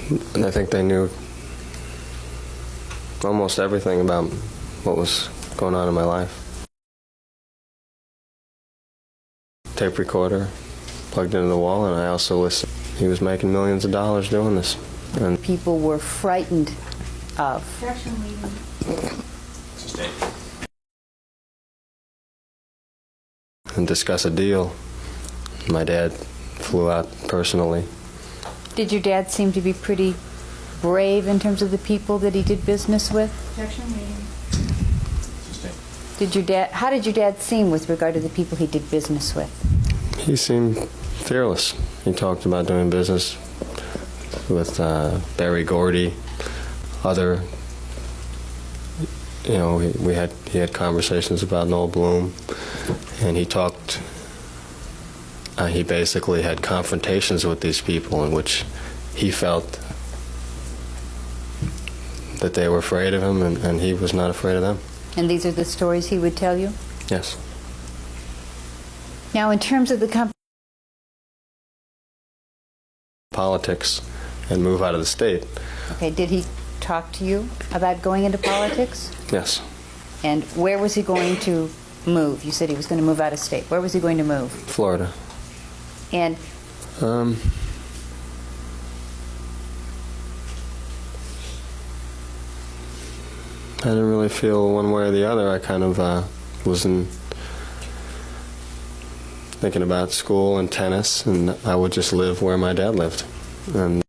And I think they knew almost everything about what was going on in my life. Tape recorder plugged into the wall, and I also listened. He was making millions of dollars doing this. And people were frightened of. And discuss a deal. My dad flew out personally. Did your dad seem to be pretty brave in terms of the people that he did business with? How did your dad seem with regard to the people he did business with? He seemed fearless. He talked about doing business with Barry Gordy, other, he had conversations about Noel Bloom, and he basically had confrontations with these people in which he felt that they were afraid of him, and he was not afraid of them. And these are the stories he would tell you? Yes. Now, in terms of the politics and move out of the state. Okay, did he talk to you about going into politics? Yes. And where was he going to move? You said he was going to move out of state. Where was he going to move? Florida. And I didn't really feel one way or the other. I kind of was thinking about school and tennis, and I would just live where my dad lived. And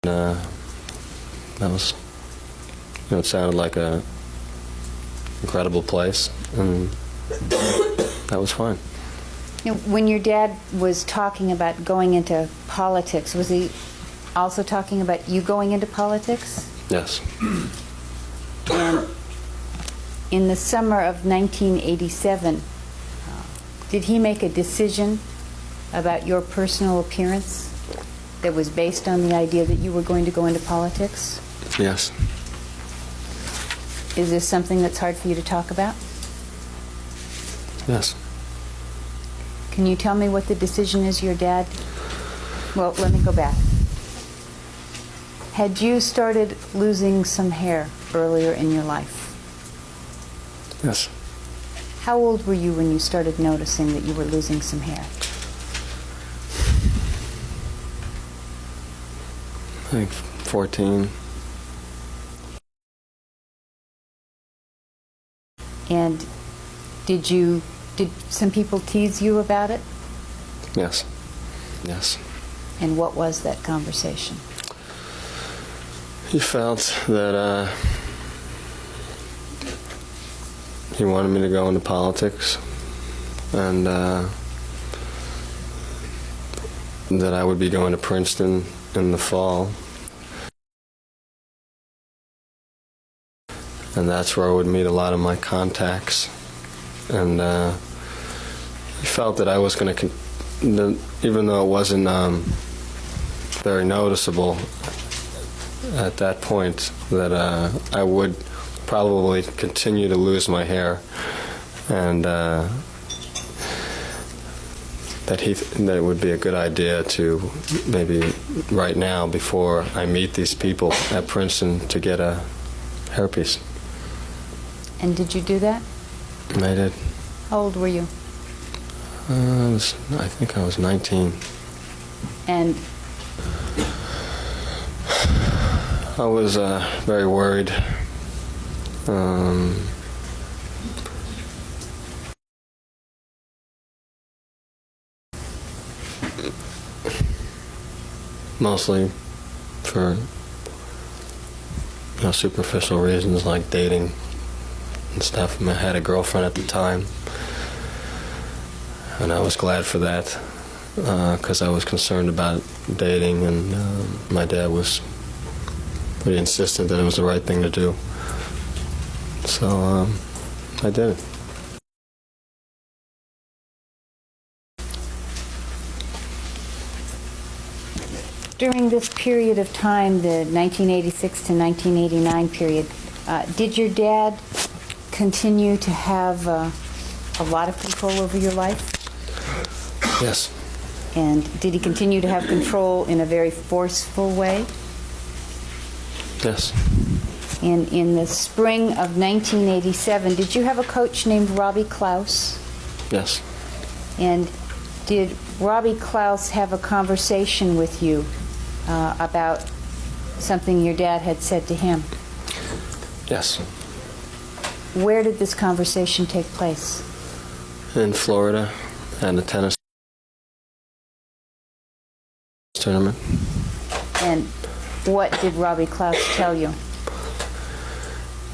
that was, it sounded like a incredible place, and that was fine. You know, when your dad was talking about going into politics, was he also talking about you going into politics? Yes. And in the summer of 1987, did he make a decision about your personal appearance that was based on the idea that you were going to go into politics? Yes. Is this something that's hard for you to talk about? Yes. Can you tell me what the decision is your dad? Well, let me go back. Had you started losing some hair earlier in your life? Yes. How old were you when you started noticing that you were losing some hair? I think 14. And did some people tease you about it? Yes. Yes. And what was that conversation? He felt that he wanted me to go into politics, and that I would be going to Princeton in the fall. And that's where I would meet a lot of my contacts. And he felt that I was going to, even though it wasn't very noticeable at that point, that I would probably continue to lose my hair, and that it would be a good idea to maybe right now, before I meet these people at Princeton, to get a hairpiece. And did you do that? I did. How old were you? I think I was 19. And I was very worried. Mostly for superficial reasons like dating and stuff. I had a girlfriend at the time, and I was glad for that, because I was concerned about dating, and my dad was pretty insistent that it was the right thing to do. So I did it. during this period of time, the 1986 to 1989 period, did your dad continue to have a lot of control over your life? Yes. And did he continue to have control in a very forceful way? Yes. And in the spring of 1987, did you have a coach named Robbie Klaus? Yes. And did Robbie Klaus have a conversation with you about something your dad had said to him? Yes. Where did this conversation take place? In Florida, at a tennis tournament. And what did Robbie Klaus tell you?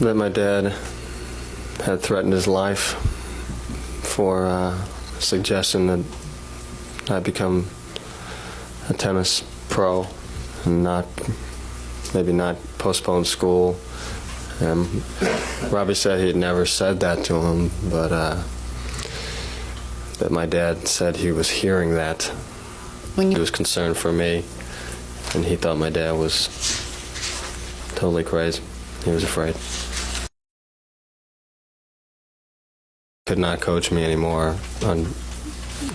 That my dad had threatened his life for a suggestion that I become a tennis pro and maybe not postpone school. Robbie said he had never said that to him, but that my dad said he was hearing that. He was concerned for me, and he thought my dad was totally crazy. He was afraid. Could not coach me anymore.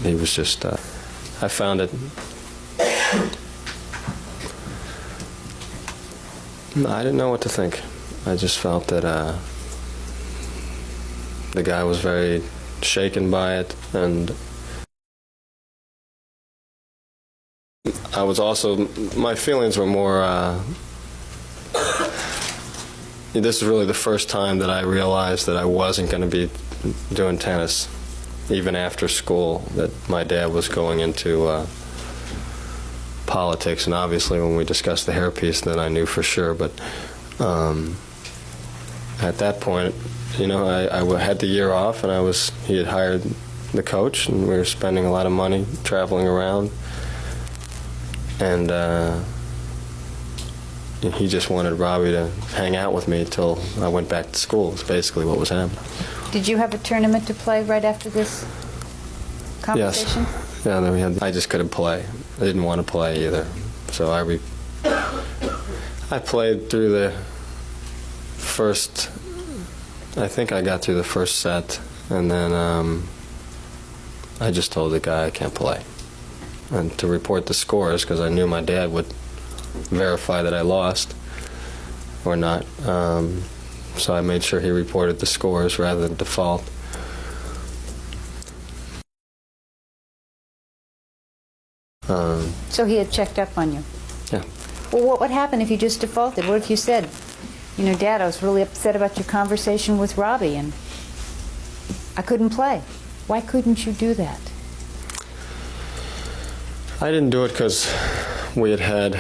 He was just, I found it, I didn't know what to think. I just felt that the guy was very shaken by it, and I was also, my feelings were more, this is really the first time that I realized that I wasn't going to be doing tennis, even after school, that my dad was going into politics. And obviously when we discussed the hairpiece, then I knew for sure. But at that point, you know, I had the year off, and he had hired the coach, and we were spending a lot of money traveling around. And he just wanted Robbie to hang out with me till I went back to school. It's basically what was happening. Did you have a tournament to play right after this conversation? Yes. Yeah, then we had. I just couldn't play. I didn't want to play either. So I played through the first. I think I got through the first set, and then I just told the guy I can't play, and to report the scores because I knew my dad would verify that I lost or not. So I made sure he reported the scores rather than default. So he had checked up on you? Yeah. Well, what would happen if you just defaulted? What if you said, you know, Dad, I was really upset about your conversation with Robbie, and I couldn't play. Why couldn't you do that? I didn't do it because we had,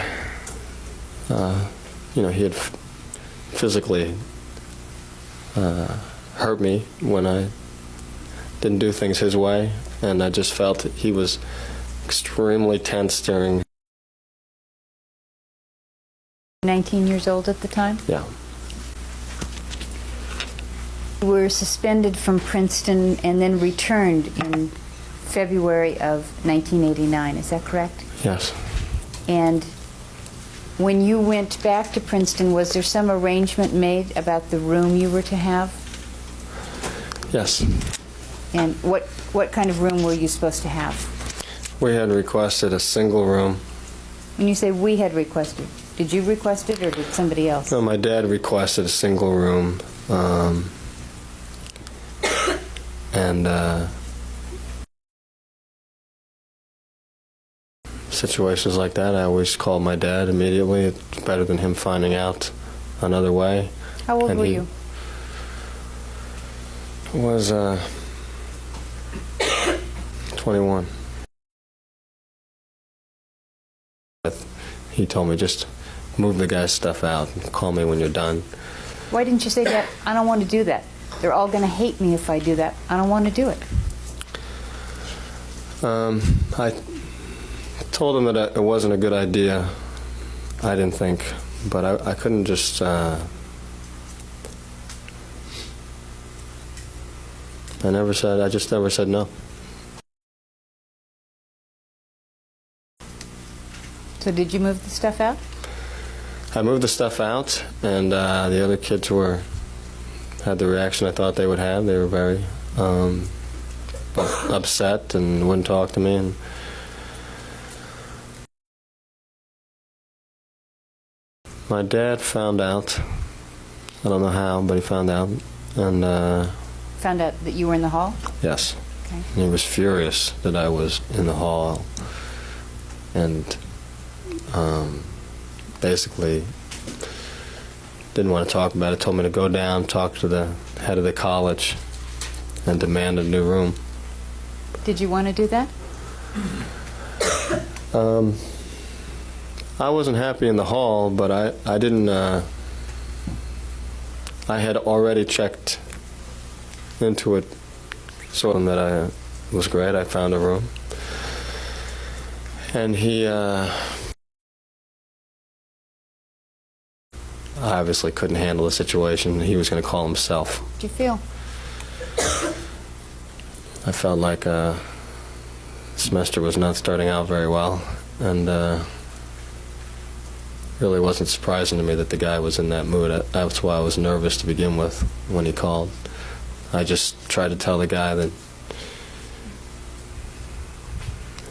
you know, he had physically hurt me when I didn't do things his way, and I just felt that he was extremely tense during. 19 years old at the time? Yeah. You were suspended from Princeton and then returned in February of 1989, is that correct? Yes. And when you went back to Princeton, was there some arrangement made about the room you were to have? Yes. And what kind of room were you supposed to have? We had requested a single room. When you say we had requested, did you request it or did somebody else? No, my dad requested a single room, and situations like that, I always call my dad immediately. It's better than him finding out another way. How old were you? Was 21. He told me, just move the guy's stuff out and call me when you're done. Why didn't you say that? I don't want to do that. They're all going to hate me if I do that. I don't want to do it. I told him that it wasn't a good idea. I didn't think, but I couldn't just. I just never said no. So did you move the stuff out? I moved the stuff out, and the other kids had the reaction I thought they would have. They were very upset and wouldn't talk to me. And My dad found out. I don't know how, but he found out. And, Found out that you were in the hall? yes. Okay. And he was furious that I was in the hall. And basically didn't want to talk about it. Told me to go down, talk to the head of the college, and demand a new room. Did you want to do that? I wasn't happy in the hall, but I didn't. I had already checked into it, so that I was great. I found a room, and he obviously couldn't handle the situation. He was going to call himself. How'd you feel? I felt like the semester was not starting out very well, and really wasn't surprising to me that the guy was in that mood. That's why I was nervous to begin with when he called. I just tried to tell the guy that,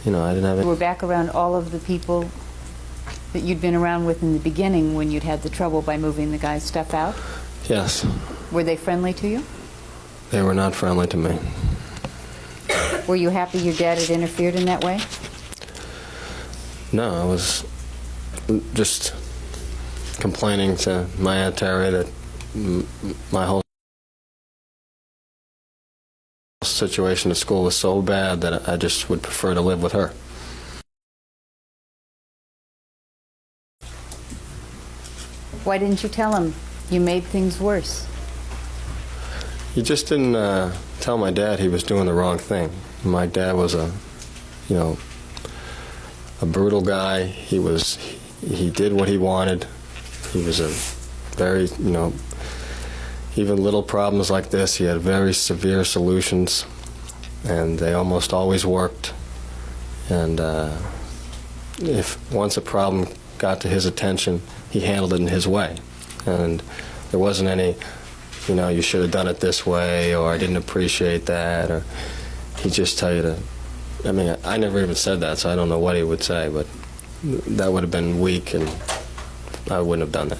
I didn't have You any. were back around all of the people that you'd been around with in the beginning when you'd had the trouble by moving the guy's stuff out? Yes, Were they friendly to you? they were not friendly to me. Were you happy your dad had interfered in that way? No, I was just complaining to my Aunt Terry that my whole situation at school was so bad that I just would prefer to live with her. Why didn't you tell him you made things worse? He just didn't tell my dad he was doing the wrong thing. My dad was a brutal guy. He did what he wanted. He was a very, even little problems like this, he had very severe solutions, and they almost always worked. And if once a problem got to his attention, he handled it in his way. And there wasn't any, you should have done it this way, or I didn't appreciate that, or he'd just tell you to. I mean, I never even said that, so I don't know what he would say, but that would have been weak, and I wouldn't have done that.